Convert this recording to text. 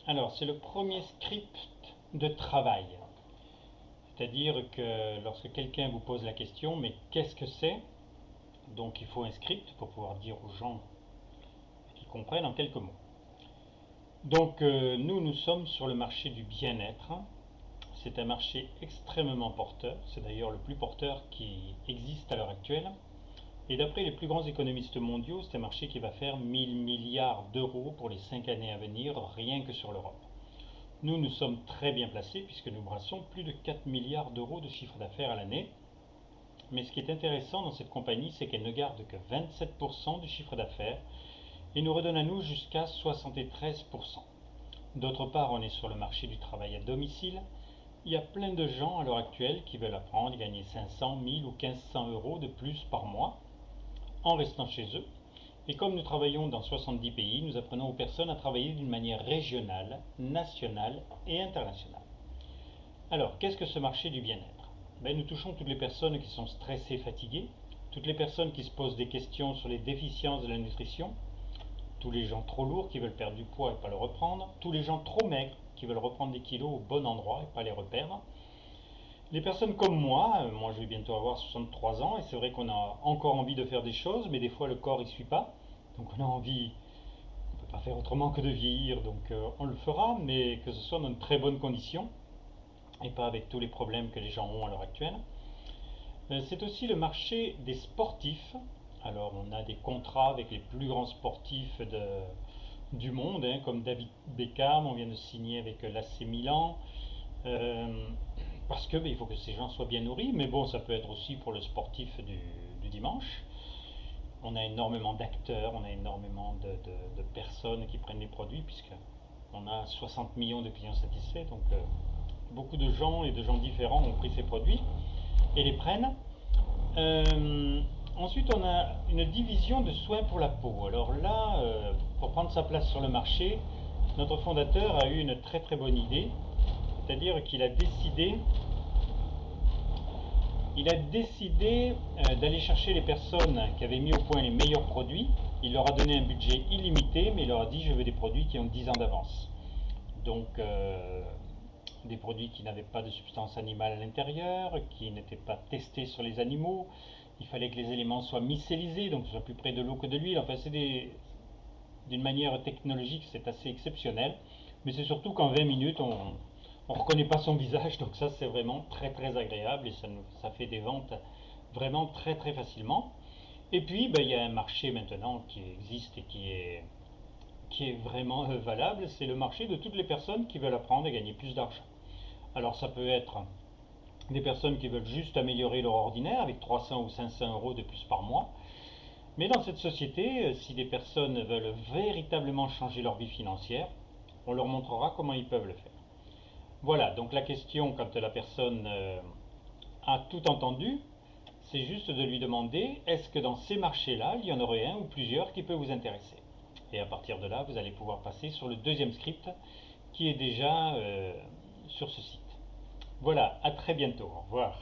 Alors, c'est le premier script de travail. C'est-à-dire que lorsque quelqu'un vous pose la question, mais qu'est-ce que c'est? Donc, il faut un script pour pouvoir dire aux gens qui comprennent en quelques mots. Donc, nous sommes sur le marché du bien-être. C'est un marché extrêmement porteur. C'est d'ailleurs le plus porteur qui existe à l'heure actuelle. Et d'après les plus grands économistes mondiaux, c'est un marché qui va faire 1000 milliards d'euros pour les 5 années à venir, rien que sur l'Europe. Nous sommes très bien placés puisque nous brassons plus de 4 milliards d'euros de chiffre d'affaires à l'année. Mais ce qui est intéressant dans cette compagnie, c'est qu'elle ne garde que 27% du chiffre d'affaires et nous redonne à nous jusqu'à 73%. D'autre part, on est sur le marché du travail à domicile. Il y a plein de gens à l'heure actuelle qui veulent apprendre à gagner 500, 1000 ou 1500 euros de plus par mois en restant chez eux. Et comme nous travaillons dans 70 pays, nous apprenons aux personnes à travailler d'une manière régionale, nationale et internationale. Alors, qu'est-ce que ce marché du bien-être? Nous touchons toutes les personnes qui sont stressées, fatiguées, toutes les personnes qui se posent des questions sur les déficiences de la nutrition, tous les gens trop lourds qui veulent perdre du poids et pas le reprendre, tous les gens trop maigres qui veulent reprendre des kilos au bon endroit et pas les reperdre. Les personnes comme moi je vais bientôt avoir 63 ans et c'est vrai qu'on a encore envie de faire des choses, mais des fois le corps il suit pas. Donc on a envie, on ne peut pas faire autrement que de vieillir, donc on le fera, mais que ce soit dans de très bonnes conditions et pas avec tous les problèmes que les gens ont à l'heure actuelle. C'est aussi le marché des sportifs. Alors on a des contrats avec les plus grands sportifs du monde, comme David Beckham, on vient de signer avec l'AC Milan, euh, parce que il faut que ces gens soient bien nourris, mais bon, ça peut être aussi pour le sportif du dimanche. On a énormément d'acteurs, on a énormément de personnes qui prennent les produits, puisque on a 60 millions de clients satisfaits, donc beaucoup de gens et de gens différents ont pris ces produits et les prennent. Ensuite, on a une division de soins pour la peau. Alors là, pour prendre sa place sur le marché, notre fondateur a eu une très très bonne idée, c'est-à-dire qu'il a décidé d'aller chercher les personnes qui avaient mis au point les meilleurs produits. Il leur a donné un budget illimité, mais il leur a dit je veux des produits qui ont 10 ans d'avance. Donc des produits qui n'avaient pas de substance animale à l'intérieur, qui n'étaient pas testés sur les animaux. Il fallait que les éléments soient mycélisés, donc ce soit plus près de l'eau que de l'huile. Enfin, d'une manière technologique, c'est assez exceptionnel. Mais c'est surtout qu'en 20 minutes, on ne reconnaît pas son visage, donc ça c'est vraiment très très agréable et ça fait des ventes vraiment très très facilement. Et puis, il y a un marché maintenant qui existe et qui est vraiment valable, c'est le marché de toutes les personnes qui veulent apprendre à gagner plus d'argent. Alors ça peut être des personnes qui veulent juste améliorer leur ordinaire avec 300 ou 500 euros de plus par mois. Mais dans cette société, si des personnes veulent véritablement changer leur vie financière, on leur montrera comment ils peuvent le faire. Voilà, donc la question quand la personne a tout entendu, c'est juste de lui demander est-ce que dans ces marchés-là, il y en aurait un ou plusieurs qui peut vous intéresser. Et à partir de là, vous allez pouvoir passer sur le deuxième script qui est déjà sur ce site. Voilà, à très bientôt, au revoir.